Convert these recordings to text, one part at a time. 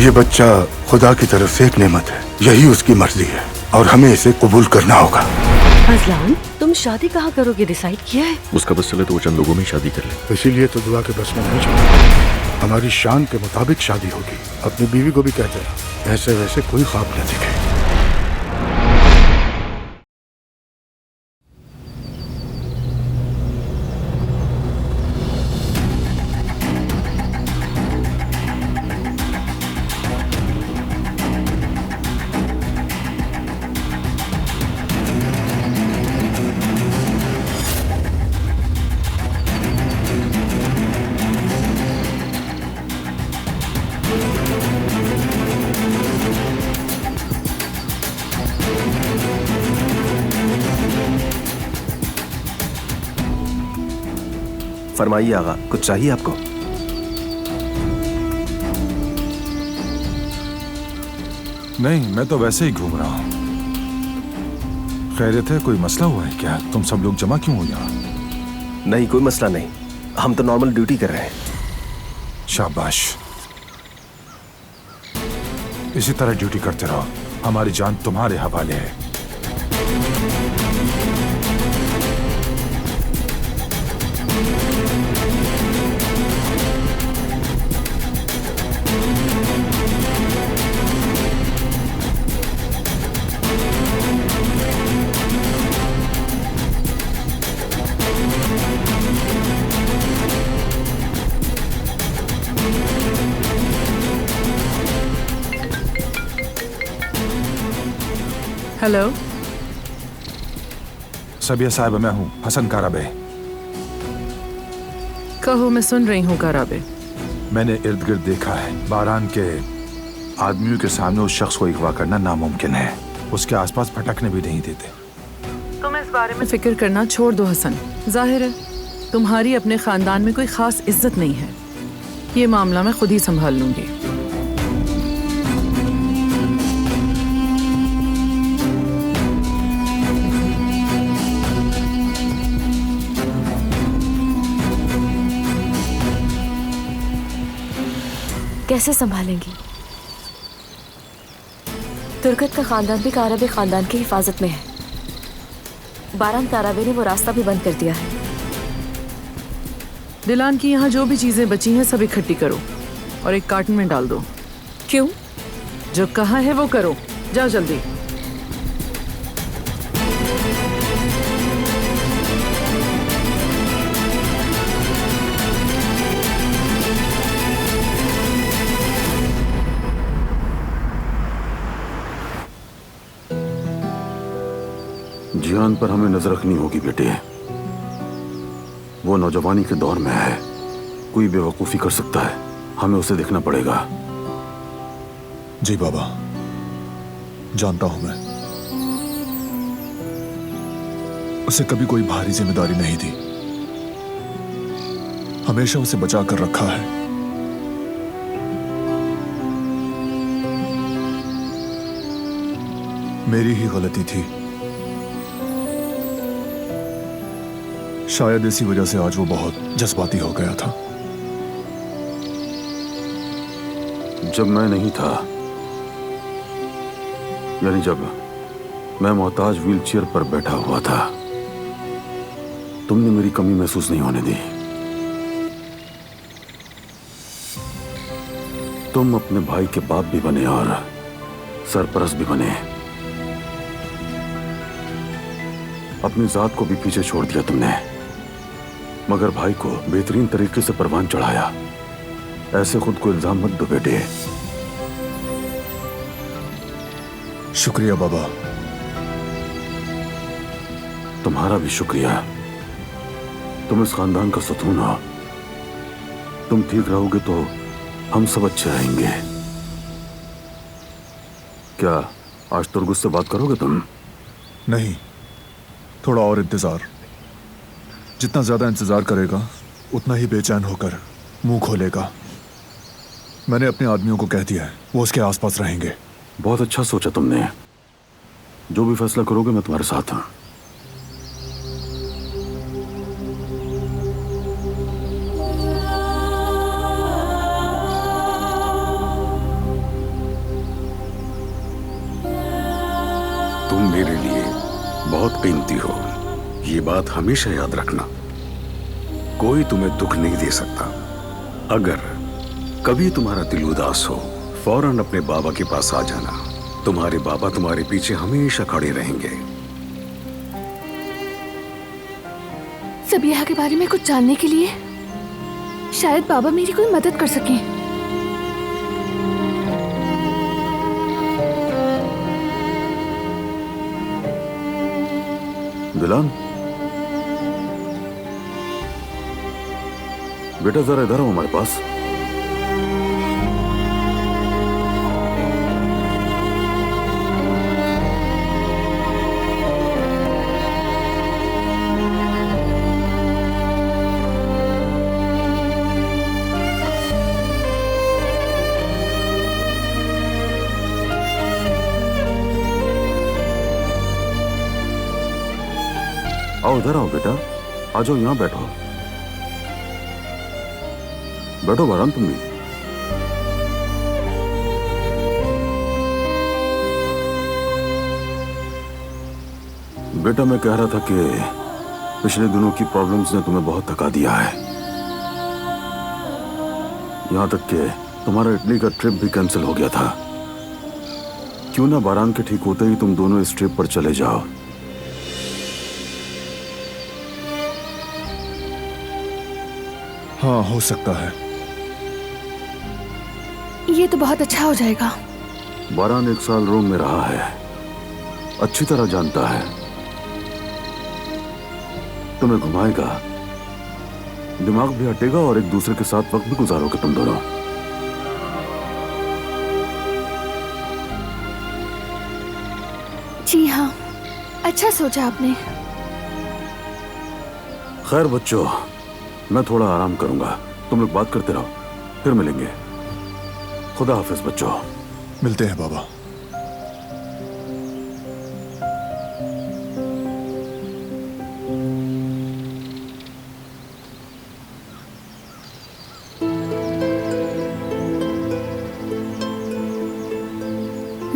ये बच्चा खुदा की तरफ से एक नेमत है, यही उसकी मर्जी है और हमें इसे कबूल करना होगा। अजलान, तुम शादी कहाँ करोगे डिसाइड किया है? उसका बस चले तो वो चंद लोगों में ही शादी कर ले। इसीलिए तो दुआ के बस में नहीं चलता। हमारी शान के मुताबिक शादी होगी। अपनी बीवी को भी कहते हैं ऐसे वैसे कोई ख्वाब न दिखे। फरमाइए आगा, कुछ चाहिए आपको? नहीं, मैं तो वैसे ही घूम रहा हूँ। खैरियत है? कोई मसला हुआ है क्या? तुम सब लोग जमा क्यों हो यहाँ? नहीं, कोई मसला नहीं, हम तो नॉर्मल ड्यूटी कर रहे हैं। शाबाश, इसी तरह ड्यूटी करते रहो। हमारी जान तुम्हारे हवाले है। हेलो सबिया साहब, मैं हूँ हसन काराबे। कहो, मैं सुन रही हूँ काराबे। मैंने इर्द गिर्द देखा है, बारान के आदमियों के सामने उस शख्स को अगवा करना नामुमकिन है। उसके आसपास भटकने भी नहीं देते। तुम इस बारे में फिक्र करना छोड़ दो हसन। जाहिर है तुम्हारी अपने खानदान में कोई खास इज्जत नहीं है। ये मामला मैं खुद ही संभाल लूंगी। कैसे संभालेंगी? तुर्कत का खानदान भी काराबे खानदान की हिफाजत में है। बारान काराबे ने वो रास्ता भी बंद कर दिया है। दिलान की यहाँ जो भी चीजें बची हैं सब इकट्ठी करो और एक कार्टन में डाल दो। क्यों? जो कहा है वो करो, जाओ जल्दी। जियान पर हमें नजर रखनी होगी बेटे। वो नौजवानी के दौर में है, कोई बेवकूफी कर सकता है। हमें उसे देखना पड़ेगा। जी बाबा, जानता हूं मैं। उसे कभी कोई भारी जिम्मेदारी नहीं दी, हमेशा उसे बचा कर रखा है। मेरी ही गलती थी। शायद इसी वजह से आज वो बहुत जज्बाती हो गया था। जब मैं नहीं था, यानी जब मैं मोहताज व्हीलचेयर पर बैठा हुआ था, तुमने मेरी कमी महसूस नहीं होने दी। तुम अपने भाई के बाप भी बने और सरपरस्त भी बने। अपनी जात को भी पीछे छोड़ दिया तुमने, मगर भाई को बेहतरीन तरीके से परवान चढ़ाया। ऐसे खुद को इल्जाम मत दो बेटे। शुक्रिया बाबा। तुम्हारा भी शुक्रिया। तुम इस खानदान का सतून हो। तुम ठीक रहोगे तो हम सब अच्छे रहेंगे। क्या आज तुर्गुस से बात करोगे तुम? नहीं, थोड़ा और इंतजार। जितना ज्यादा इंतजार करेगा उतना ही बेचैन होकर मुंह खोलेगा। मैंने अपने आदमियों को कह दिया है, वो उसके आसपास रहेंगे। बहुत अच्छा सोचा तुमने। जो भी फैसला करोगे मैं तुम्हारे साथ हूं। मेरे लिए बहुत कीमती हो, ये बात हमेशा याद रखना। कोई तुम्हें दुख नहीं दे सकता। अगर कभी तुम्हारा दिल उदास हो, फौरन अपने बाबा के पास आ जाना। तुम्हारे बाबा तुम्हारे पीछे हमेशा खड़े रहेंगे। सबिया के बारे में कुछ जानने के लिए शायद बाबा मेरी कोई मदद कर सकें। दिलान, बेटा जरा इधर आओ हमारे पास। आओ इधर आओ बेटा, आ जाओ यहाँ बैठो। बैठो बारान तुम भी। बेटा मैं कह रहा था कि पिछले दिनों की प्रॉब्लम्स ने तुम्हें बहुत थका दिया है। यहां तक कि तुम्हारा इटली का ट्रिप भी कैंसिल हो गया था। क्यों ना बारान के ठीक होते ही तुम दोनों इस ट्रिप पर चले जाओ। हाँ, हो सकता है। ये तो बहुत अच्छा हो जाएगा। बारान 1 साल रोम में रहा है, अच्छी तरह जानता है। तुम्हें घुमाएगा, दिमाग भी हटेगा और एक दूसरे के साथ वक्त भी गुजारोगे तुम दोनों। जी हाँ, अच्छा सोचा आपने। खैर बच्चों, मैं थोड़ा आराम करूंगा, तुम लोग बात करते रहो, फिर मिलेंगे। खुदा हाफिज बच्चों। मिलते हैं बाबा।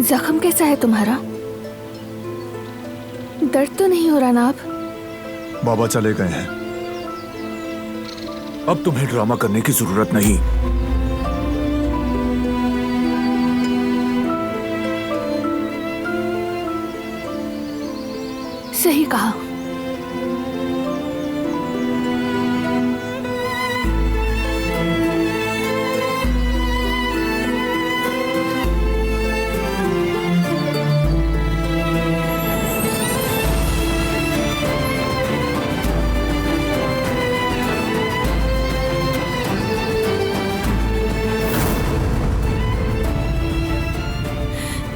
जख्म कैसा है तुम्हारा? दर्द तो नहीं हो रहा ना? अब बाबा चले गए हैं, अब तुम्हें ड्रामा करने की जरूरत नहीं। सही कहा।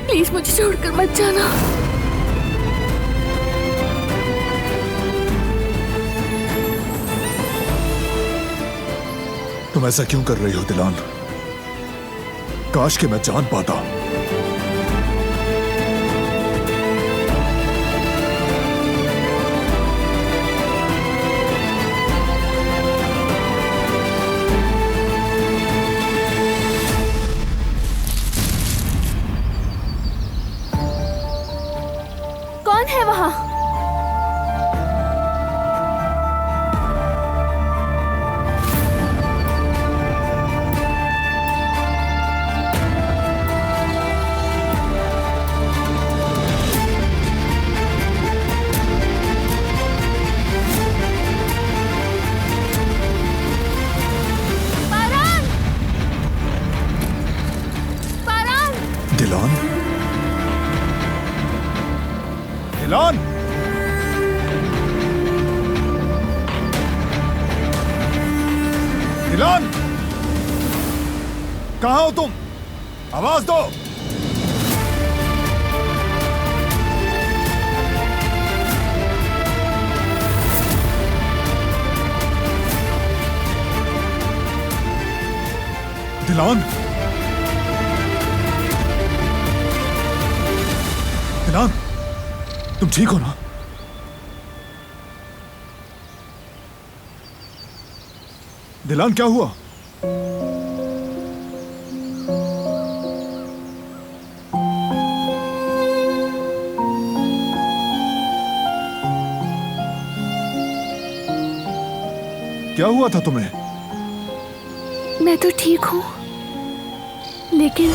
प्लीज मुझे छोड़कर मत जाना। तुम ऐसा क्यों कर रही हो दिलान? काश कि मैं जान पाता। कौन है वहां? दिलान, दिलान, दिलान, कहाँ हो तुम? आवाज दो। दिलान, दिलान, तुम ठीक हो ना? दिलान क्या हुआ? क्या हुआ था तुम्हें? मैं तो ठीक हूँ, लेकिन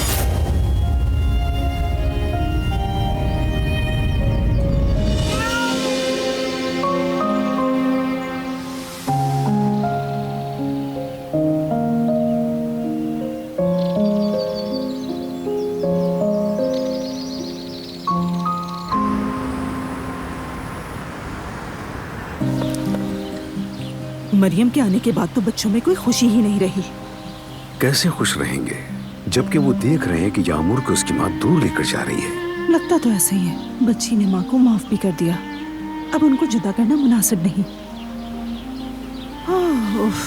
मरियम के आने के बाद तो बच्चों में कोई खुशी ही नहीं रही। कैसे खुश रहेंगे जबकि वो देख रहे हैं कि यामुर को उसकी माँ दूर लेकर जा रही है। लगता तो ऐसा ही है। बच्ची ने माँ को माफ भी कर दिया, अब उनको जुदा करना मुनासिब नहीं। उफ,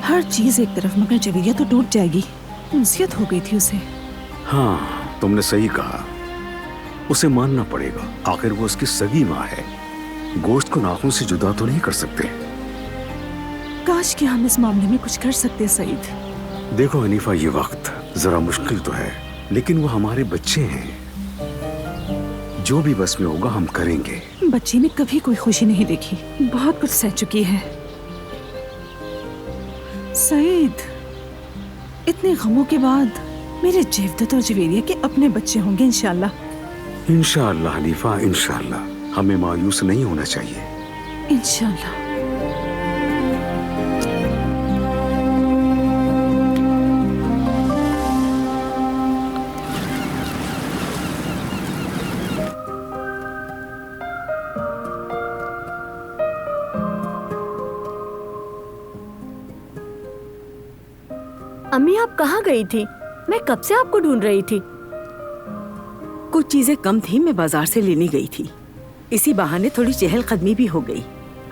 हर चीज एक तरफ, मगर जवेरिया तो टूट जाएगी। उनसियत हो गई थी उसे। हाँ, तुमने सही कहा, उसे मानना पड़ेगा। आखिर वो उसकी सगी माँ है। गोश्त को नाखून से जुदा तो नहीं कर सकते। काश कि हम इस मामले में कुछ कर सकते सईद। देखो हनीफा, ये वक्त जरा मुश्किल तो है, लेकिन वो हमारे बच्चे हैं। जो भी बस में होगा हम करेंगे। बच्ची ने कभी कोई खुशी नहीं देखी, बहुत कुछ सह चुकी है। सईद, इतने गमों के बाद मेरे जेवदत और जवेरिया के अपने बच्चे होंगे इंशाल्लाह। इंशाल्लाह हनीफा, इंशाल्लाह। हमें मायूस नहीं होना चाहिए। इंशाल्लाह। अम्मी, आप कहाँ गई थी? मैं कब से आपको ढूंढ रही थी। कुछ चीजें कम थी, मैं बाजार से लेने गई थी। इसी बहाने थोड़ी चहलकदमी भी हो गई।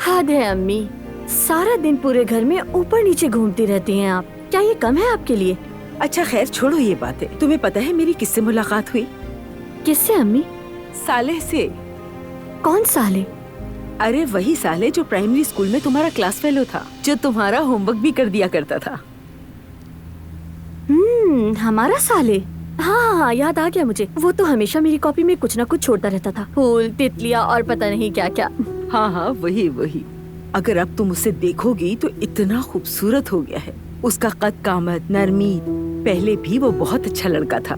हद है अम्मी, सारा दिन पूरे घर में ऊपर नीचे घूमती रहती हैं आप। क्या ये कम है आपके लिए? अच्छा खैर छोड़ो ये बातें। तुम्हें पता है मेरी किससे मुलाकात हुई? किससे अम्मी? सालेह से। कौन सालेह? अरे वही सालेह जो प्राइमरी स्कूल में तुम्हारा क्लास फेलो था, जो तुम्हारा होमवर्क भी कर दिया करता था। हमारा सालेह? हाँ हाँ, याद आ गया मुझे। वो तो हमेशा मेरी कॉपी में कुछ ना कुछ छोड़ता रहता था, फूल, तितलियाँ और पता नहीं क्या क्या। हाँ हाँ, वही वही। अगर अब तुम उसे देखोगी तो इतना खूबसूरत हो गया है। उसका कद कामत, नरमी, पहले भी वो बहुत अच्छा लड़का था।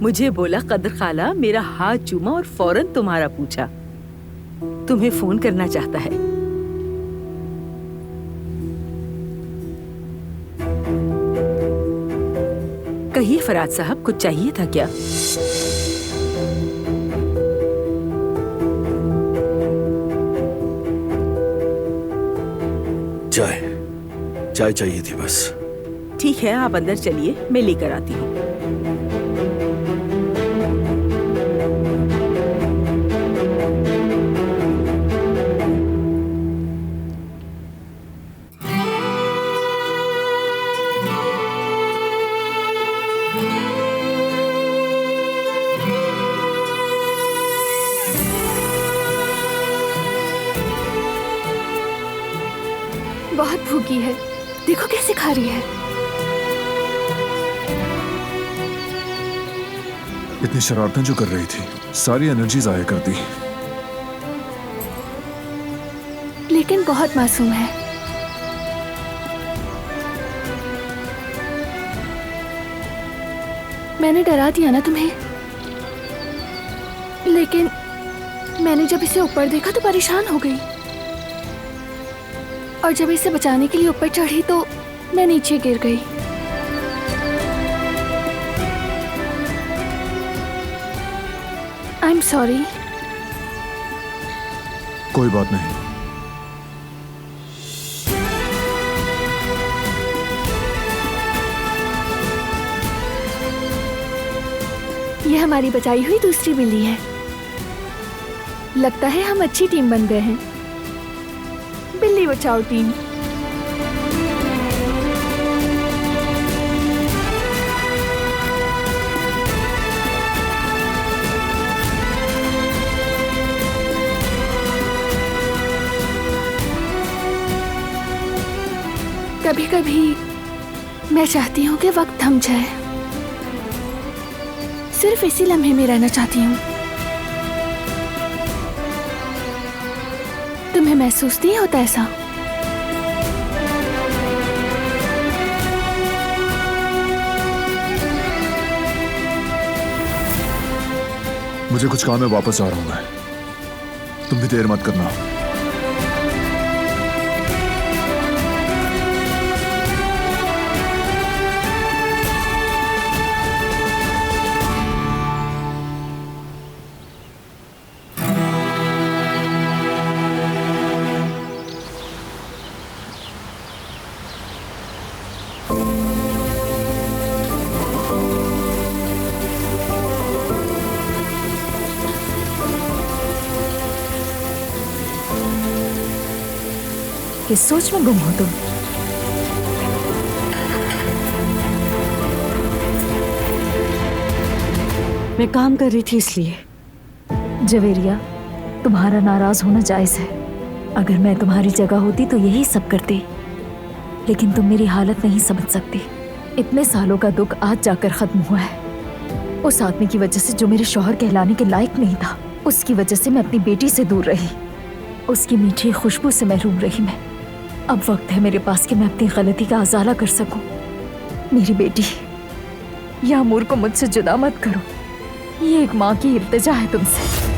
मुझे बोला कदर खाला, मेरा हाथ चूमा और फौरन तुम्हारा पूछा। तुम्हें फोन करना चाहता है। कहिए फराज साहब, कुछ चाहिए था क्या? चाय चाहिए थी बस। ठीक है, आप अंदर चलिए, मैं लेकर आती हूँ। बहुत भूखी है, देखो कैसे खा रही है। इतनी शरारतें जो कर रही थी, सारी एनर्जी जाया कर दी। लेकिन बहुत मासूम है। मैंने डरा दिया ना तुम्हें, लेकिन मैंने जब इसे ऊपर देखा तो परेशान हो गई, और जब इसे बचाने के लिए ऊपर चढ़ी तो मैं नीचे गिर गई। I am sorry. कोई बात नहीं। यह हमारी बचाई हुई दूसरी बिल्ली है। लगता है हम अच्छी टीम बन गए हैं। बिल्ली बचाओ टीम। कभी कभी मैं चाहती हूँ कि वक्त थम जाए। सिर्फ इसी लम्हे में रहना चाहती हूँ। तुम्हें महसूस नहीं होता ऐसा? मुझे कुछ काम है, वापस आ रहा हूं मैं। तुम भी देर मत करना। किस सोच में गुम हो तुम? मैं काम कर रही थी इसलिए। जवेरिया, तुम्हारा नाराज होना जायज है। अगर मैं तुम्हारी जगह होती तो यही सब करती, लेकिन तुम मेरी हालत नहीं समझ सकती। इतने सालों का दुख आज जाकर खत्म हुआ है। उस आदमी की वजह से जो मेरे शौहर कहलाने के लायक नहीं था, उसकी वजह से मैं अपनी बेटी से दूर रही, उसकी मीठी खुशबू से महरूम रही मैं। अब वक्त है मेरे पास कि मैं अपनी गलती का अजाला कर सकूं। मेरी बेटी, यामूर को मुझसे जुदा मत करो। ये एक माँ की इल्तिजा है तुमसे।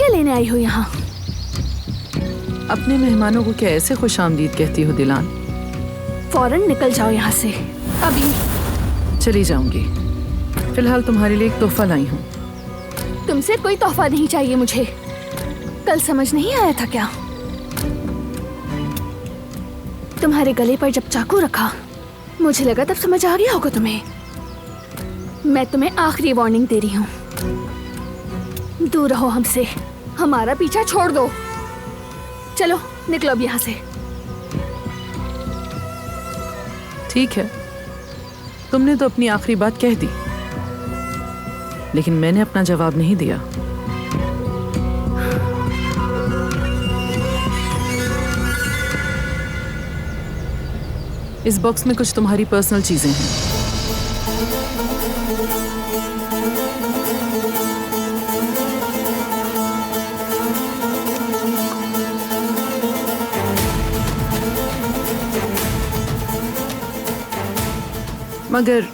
लेने आई हो यहाँ? अपने मेहमानों को क्या ऐसे खुशामदीद कहती हो दिलान? फौरन निकल जाओ यहाँ से अभी। चली जाऊंगी। फिलहाल तुम्हारे लिए एक तोहफा लाई हूँ। तुमसे कोई तोहफा नहीं चाहिए मुझे। कल समझ नहीं आया था क्या? तुम्हारे गले पर जब चाकू रखा, मुझे लगा तब समझ आ गया होगा तुम्हें। मैं तुम्हें आखिरी वार्निंग दे रही हूँ, दूर रहो हमसे। हमारा पीछा छोड़ दो। चलो निकलो अब यहाँ से। ठीक है, तुमने तो अपनी आखिरी बात कह दी, लेकिन मैंने अपना जवाब नहीं दिया। इस बॉक्स में कुछ तुम्हारी पर्सनल चीजें हैं। मगर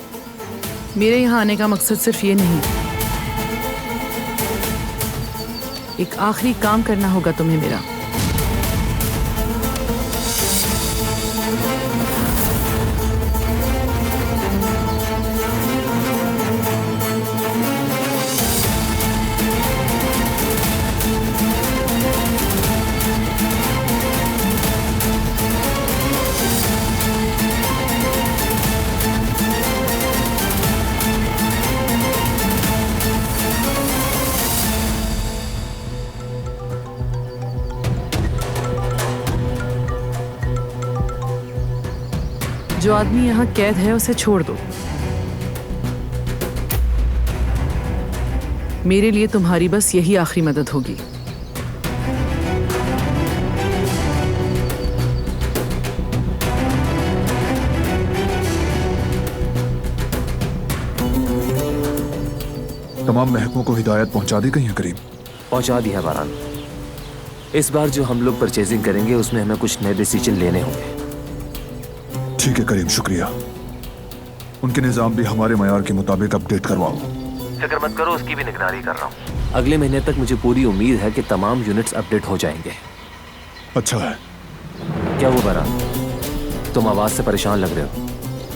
मेरे यहाँ आने का मकसद सिर्फ ये नहीं। एक आखिरी काम करना होगा तुम्हें मेरा। जो आदमी यहाँ कैद है उसे छोड़ दो। मेरे लिए तुम्हारी बस यही आखिरी मदद होगी। तमाम महकमों को हिदायत पहुंचा दी गई है करीम? पहुंचा दी है बारान। इस बार जो हम लोग परचेजिंग करेंगे उसमें हमें कुछ नए डिसीजन लेने होंगे। ठीक है करीम, शुक्रिया। उनके निजाम भी हमारे मयार के मुताबिक अपडेट करवाओ। फिक्र मत करो, उसकी भी निगरानी कर रहा हूँ। अगले महीने तक मुझे पूरी उम्मीद है कि तमाम यूनिट्स अपडेट हो जाएंगे। अच्छा है। क्या हुआ बारान, तुम आवाज से परेशान लग रहे हो?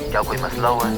क्या कोई मसला हुआ है?